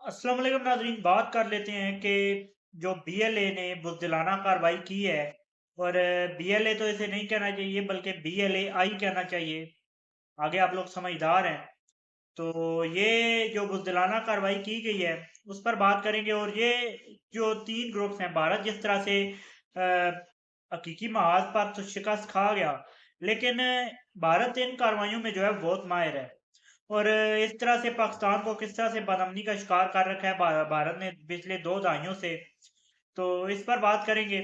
अस्सलाम वालेकुम नाज़रीन, बात कर लेते हैं कि जो बीएलए ने बुज़दिलाना कार्रवाई की है और बीएलए तो इसे नहीं कहना चाहिए बल्कि बीएलएआई कहना चाहिए। आगे आप लोग समझदार हैं। तो ये जो बुज़दिलाना कार्रवाई की गई है, उस पर बात करेंगे और ये जो 3 ग्रुप्स हैं, भारत जिस तरह से हकीकी महाज पर तो शिकस्त खा गया, लेकिन भारत इन कार्रवाइयों में जो है बहुत माहिर है। और इस तरह से पाकिस्तान को किस तरह से बदअमनी का शिकार कर रखा है भारत ने पिछले 2 दहाइयों से, तो इस पर बात करेंगे।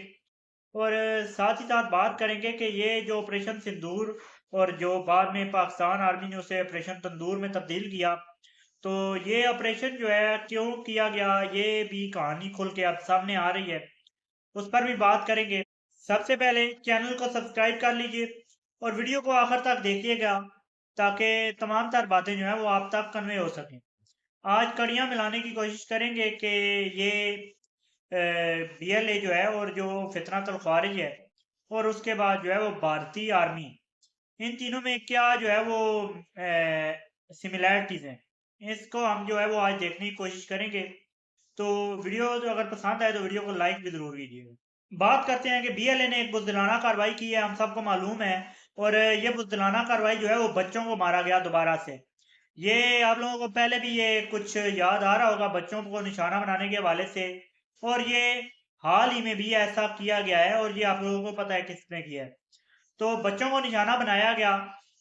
और साथ ही साथ बात करेंगे कि ये जो ऑपरेशन सिंदूर और जो बाद में पाकिस्तान आर्मी ने उसे ऑपरेशन तंदूर में तब्दील किया, तो ये ऑपरेशन जो है क्यों किया गया, ये भी कहानी खुल के अब सामने आ रही है। उस पर भी बात करेंगे। सबसे पहले चैनल को सब्सक्राइब कर लीजिए और वीडियो को आखिर तक देखिएगा ताकि तमाम तर बातें जो है वो आप तक कन्वे हो सकें। आज कड़ियाँ मिलाने की कोशिश करेंगे कि ये बीएलए जो है और जो फितरतुल खारिज है और उसके बाद जो है वो भारतीय आर्मी, इन तीनों में क्या जो है वो सिमिलैरिटीज़ हैं। इसको हम जो है वो आज देखने की कोशिश करेंगे। तो वीडियो जो अगर पसंद आए तो वीडियो को लाइक भी ज़रूर कीजिएगा। बात करते हैं कि बीएलए ने एक बुज़दिलाना कार्रवाई की है, हम सबको मालूम है। और ये बुज़दिलाना कार्रवाई जो है वो बच्चों को मारा गया दोबारा से। ये आप लोगों को पहले भी ये कुछ याद आ रहा होगा बच्चों को निशाना बनाने के हवाले से। और ये हाल ही में भी ऐसा किया गया है और ये आप लोगों को पता है किसने किया है। तो बच्चों को निशाना बनाया गया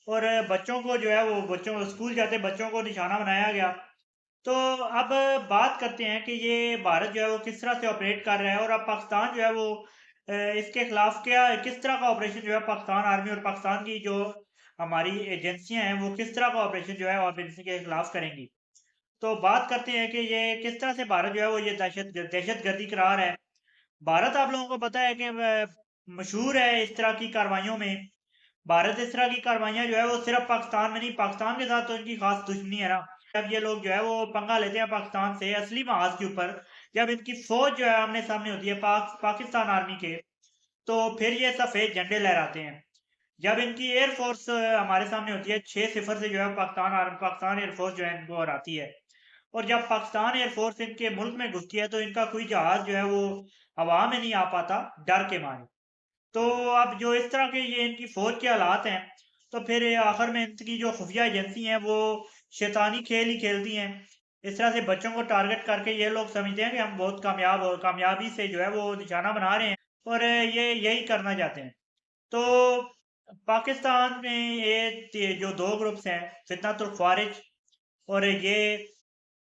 और बच्चों को जो है वो बच्चों स्कूल जाते बच्चों को निशाना बनाया गया। तो अब बात करते हैं कि ये भारत जो है वो किस तरह से ऑपरेट कर रहा है और अब पाकिस्तान जो है वो इसके खिलाफ क्या किस तरह का ऑपरेशन जो है पाकिस्तान आर्मी और पाकिस्तान की जो हमारी एजेंसियां हैं वो किस तरह का ऑपरेशन जो है और इनके के खिलाफ करेंगी। तो बात करते हैं कि ये किस तरह से भारत जो है वो ये दहशत गर्दी करा रहा है। भारत आप लोगों को पता है कि मशहूर है इस तरह की कार्रवाइयों में। भारत इस तरह की कार्रवाइयाँ जो है वो सिर्फ पाकिस्तान में नहीं, पाकिस्तान के साथ तो इनकी खास दुश्मनी है ना। जब ये लोग जो है वो पंगा लेते हैं पाकिस्तान से असली महाज के ऊपर, जब इनकी फौज जो है आमने सामने होती है पाकिस्तान आर्मी के, तो फिर ये सफेद झंडे लहराते हैं। जब इनकी एयरफोर्स हमारे सामने होती है 6-0 से जो है पाकिस्तान एयरफोर्स जो है इनको हराती है। और जब पाकिस्तान एयरफोर्स इनके मुल्क में घुसती है तो इनका कोई जहाज जो है वो हवा में नहीं आ पाता डर के मारे। तो अब जो इस तरह के ये इनकी फौज के हालात हैं, तो फिर आखिर में इनकी जो खुफिया एजेंसी हैं वो शैतानी खेल ही खेलती हैं। इस तरह से बच्चों को टारगेट करके ये लोग समझते हैं कि हम बहुत कामयाबी से जो है वो निशाना बना रहे हैं और ये यही करना चाहते हैं। तो पाकिस्तान में ये जो 2 ग्रुप्स हैं, फितनतुल ख्वारिज और ये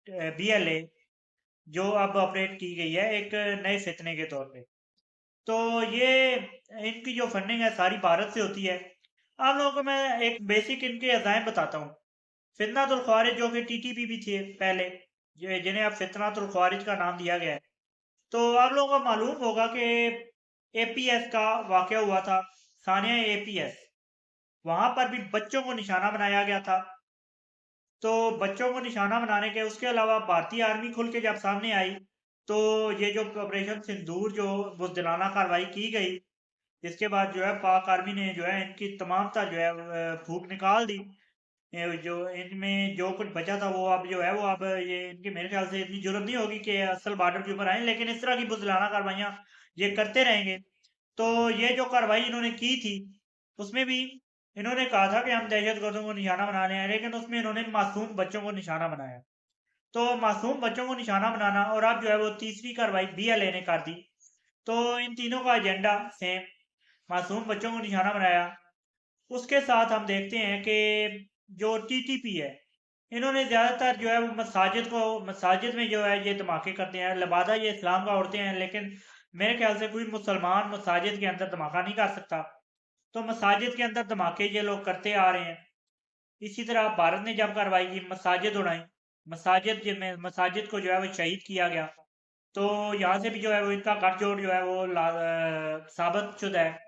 बीएलए, जो अब ऑपरेट की गई है एक नए फितने के तौर पे। तो ये इनकी जो फंडिंग है सारी भारत से होती है। आप लोगों को मैं एक बेसिक इनके अज़ाइम बताता हूँ। फितनातुल ख्वारिज जो कि टीटीपी भी थे पहले, जिन्हें अब फितनातुल ख्वारिज का नाम दिया गया है। तो आप लोगों को मालूम होगा कि एपीएस का वाक़या हुआ था, सानिया एपीएस। वहाँ पर भी बच्चों को निशाना बनाया गया था। तो बच्चों को निशाना बनाने के उसके अलावा भारतीय आर्मी खुल के जब सामने आई, तो ये जो ऑपरेशन सिंदूर जो बुज़दिलाना कार्रवाई की गई, इसके बाद जो है पाक आर्मी ने जो है इनकी तमामता जो है फूक निकाल दी। जो इनमें जो कुछ बचा था वो अब जो है वो अब ये इनकी मेरे ख्याल से इतनी ज़रूरत नहीं होगी कि असल बॉर्डर के ऊपर आएँ, लेकिन इस तरह की बुज़दिलाना कार्रवाइयाँ ये करते रहेंगे। तो ये जो कार्रवाई इन्होंने की थी, उसमें भी इन्होंने कहा था कि हम दहशतगर्दों को निशाना बनाने आए, लेकिन उसमें इन्होंने मासूम बच्चों को निशाना बनाया। तो मासूम बच्चों को निशाना बनाना और अब जो है वो तीसरी कार्रवाई बीएलए ने कर दी। तो इन तीनों का एजेंडा सेम, मासूम बच्चों को निशाना बनाया। उसके साथ हम देखते हैं कि जो टीटीपी है, इन्होंने ज़्यादातर जो है वो मसाजिद में जो है ये धमाके करते हैं। लिबादा ये इस्लाम का ओढ़ते हैं, लेकिन मेरे ख्याल से कोई मुसलमान मसाजिद के अंदर धमाका नहीं कर सकता। तो मसाजिद के अंदर धमाके ये लोग करते आ रहे हैं। इसी तरह भारत ने जब कार्रवाई की, मसाजिद उड़ाई, मसाजिद को जो है वो शहीद किया गया। तो यहाँ से भी जो है वो इनका गठजोड़ जो है वो साबित शुदा है।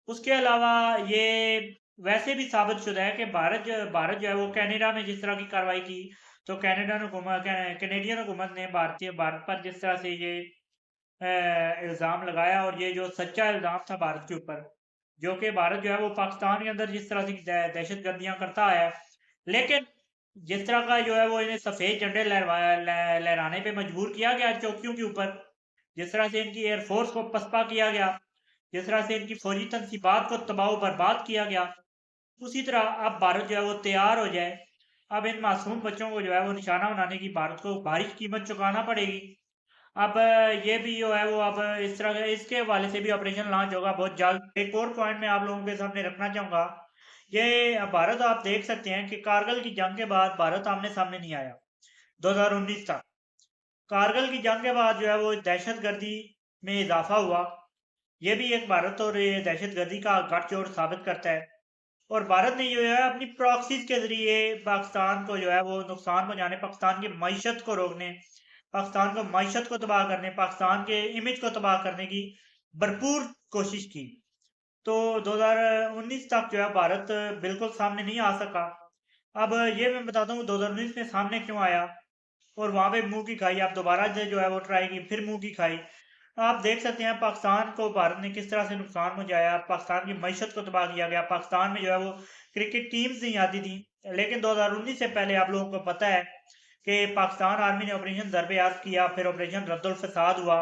उसके अलावा ये वैसे भी साबित शुदा है कि भारत जो है वो कनाडा में जिस तरह की कार्रवाई की, तो कैनेडियन हुकूमत ने भारत पर जिस तरह से ये इल्ज़ाम लगाया और ये जो सच्चा इल्ज़ाम था भारत के ऊपर, जो कि भारत जो है वो पाकिस्तान के अंदर जिस तरह से दहशतगर्दियाँ करता आया है। लेकिन जिस तरह का जो है वो इन्हें सफ़ेद झंडे लहराने पे मजबूर किया गया चौकियों के ऊपर, जिस तरह से इनकी एयरफोर्स को पसपा किया गया, जिस तरह से इनकी फौजी तनसीबात को तबाह बर्बाद किया गया, उसी तरह अब भारत जो है वो तैयार हो जाए। अब इन मासूम बच्चों को जो है वो निशाना बनाने की भारत को भारी कीमत चुकाना पड़ेगी। अब ये भी जो है वो अब इस तरह इसके हवाले से भी ऑपरेशन लॉन्च होगा बहुत जल्द। एक और पॉइंट मैं आप लोगों के सामने रखना चाहूँगा, ये भारत आप देख सकते हैं कि कारगिल की जंग के बाद भारत आमने-सामने नहीं आया, 2019 तक। कारगिल की जंग के बाद जो है वो दहशतगर्दी में इज़ाफ़ा हुआ। ये भी एक भारत और ये दहशतगर्दी का गठजोड़ साबित करता है। और भारत ने जो है अपनी प्रॉक्सीज़ के ज़रिए पाकिस्तान को जो है वो नुकसान पहुँचाने, पाकिस्तान की मईशत को रोकने, पाकिस्तान को मईशत को तबाह करने, पाकिस्तान के इमेज को तबाह करने की भरपूर कोशिश की। तो 2019 तक जो है भारत बिल्कुल सामने नहीं आ सका। अब ये मैं बताता हूँ 2019 में सामने क्यों आया और वहाँ पे मुँह की खाई। अब दोबारा से जो है वो ट्राई की, फिर मुँह की खाई। आप देख सकते हैं पाकिस्तान को भारत ने किस तरह से नुकसान पहुँचाया, पाकिस्तान की मईशत को तबाह किया गया। पाकिस्तान में जो है वो क्रिकेट टीम्स नहीं आती थी। लेकिन 2019 से पहले आप लोगों को पता है कि पाकिस्तान आर्मी ने ऑपरेशन ज़र-ए-आज़ किया, फिर ऑपरेशन रद्दुल फ़साद हुआ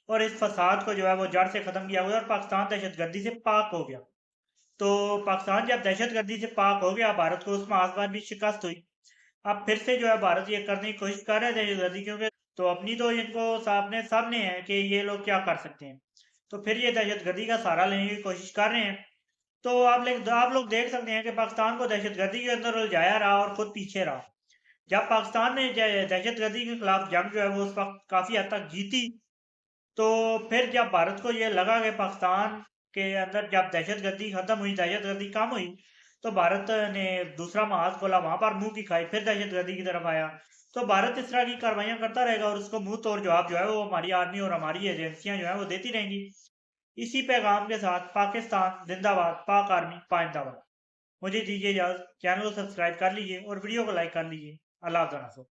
और इस फ़साद को जो है वो जड़ से ख़त्म किया गया और पाकिस्तान दहशतगर्दी से पाक हो गया। तो पाकिस्तान जब दहशतगर्दी से पाक हो गया, भारत को उस महासभा भी शिकस्त हुई। अब फिर से जो है भारत ये करने की कोशिश कर रहे थे दहशतगर्दी, क्योंकि तो अपनी तो इनको सामने सामने है कि ये लोग क्या कर सकते हैं। तो फिर ये दहशतगर्दी का सहारा लेने की कोशिश कर रहे हैं। तो आप लोग देख सकते हैं कि पाकिस्तान को दहशतगर्दी के अंदर उलझाया रहा और खुद पीछे रहा। जब पाकिस्तान ने दहशतगर्दी के खिलाफ जंग जो है वो उस वक्त काफ़ी हद तक जीती, तो फिर जब भारत को ये लगा कि पाकिस्तान के अंदर जब दहशतगर्दी खत्म हुई, दहशतगर्दी कम हुई, तो भारत ने दूसरा महाज खोला, वहां पर मुंह की खाई, फिर दहशतगर्दी की तरफ आया। तो भारत इस तरह की कार्रवाइयां करता रहेगा और उसको मुंह तोड़ जवाब जो है वो हमारी आर्मी और हमारी एजेंसियां जो है वो देती रहेंगी। इसी पैगाम के साथ पाकिस्तान जिंदाबाद, पाक आर्मी पाइंदाबाद। मुझे दीजिए इजाजत, चैनल को सब्सक्राइब कर लीजिए और वीडियो को लाइक कर लीजिए। अल्लाह हाफ़िज़।